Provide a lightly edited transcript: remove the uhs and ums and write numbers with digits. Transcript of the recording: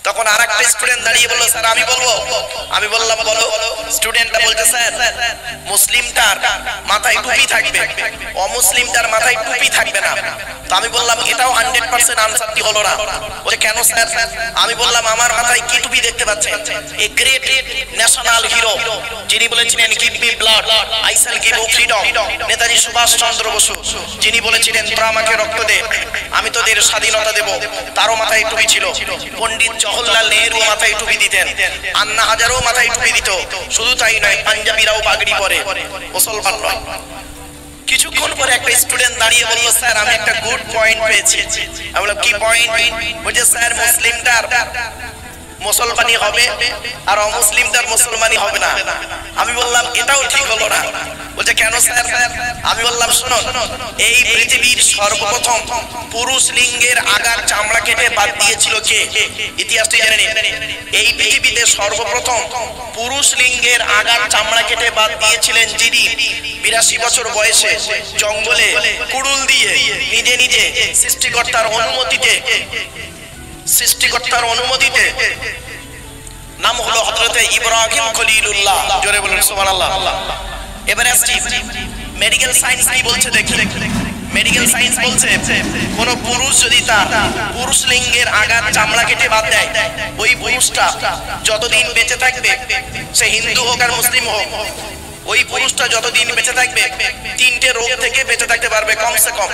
তখন আরেকটা স্টুডেন্ট দাঁড়িয়ে বলল, স্যার আমি বলবো। আমি বললাম বলো। স্টুডেন্টটা বলতে, স্যার মুসলিমটার মাথায় টুপি থাকবে, অমুসলিমটার মাথায় টুপি থাকবে না। তো আমি বললাম এটাও 100% আনসারটি হলো না। বলে কেন স্যার? আমি বললাম আমার মাথায় কি টুপি দেখতে পাচ্ছেন? এ গ্রেট ন্যাশনাল হিরো যিনি বলেছিলেন give me blood I shall give you freedom, Netaji Subhash Chandra Bose যিনি বলেছিলেন তোরা আমাকে রক্ত দে আমি তোদের স্বাধীনতা দেব, তারও মাথায় টুপি ছিল। পণ্ডিত জওহরলাল নেহরু মাথায় টুপি দিতেন, আন্না হাজারও মাথায় টুপি দিত। শুধু তাই নয়, পাঞ্জাবিরাও পাগড়ি পরে, মুসলমান নয়। কিছুক্ষণ পরে একটা স্টুডেন্ট দাঁড়িয়ে বলল, স্যার আমি একটা গুড পয়েন্ট পেয়েছি। আমি বললাম কি পয়েন্ট? বলছে স্যার মুসলিমটার মুসলমানি হবে আর অমুসলিমটার মুসলমানি হবে না। আমি বললাম এটাও ঠিক হলো না। বলছে কেন স্যার? আমি বললাম শোনো, এই পৃথিবীর সর্বপ্রথম পুরুষ লিঙ্গের আগার চামড়া কেটে বাদ দিয়েছিল কে? ইতিহাসটি জেনে নিন। এই পৃথিবীতে সর্বপ্রথম পুরুষ লিঙ্গের আগার চামড়া কেটে বাদ দিয়েছিলেন যিনি 82 বছর বয়সে জঙ্গলে কুড়ুল দিয়ে নিজে নিজে সৃষ্টিকর্তার অনুমতিতে নাম হলো হযরতে ইব্রাহিম খলিলুল্লাহ। জোরে বলুন সুবহানাল্লাহ। এবারে আসছি মেডিকেল সায়েন্স কি বলছে দেখি। মেডিকেল সায়েন্স বলছে কোন পুরুষ যদি তার পুরুষ লিঙ্গের আগার চামড়া কেটে বাদ দেয়, ওই পুরুষটা যতদিন বেঁচে থাকবে, সে হিন্দু হোক আর মুসলিম হোক, ওই পুরুষটা যতদিন বেঁচে থাকবে 3টে রোগ থেকে বেঁচে থাকতে পারবে কমসে কম।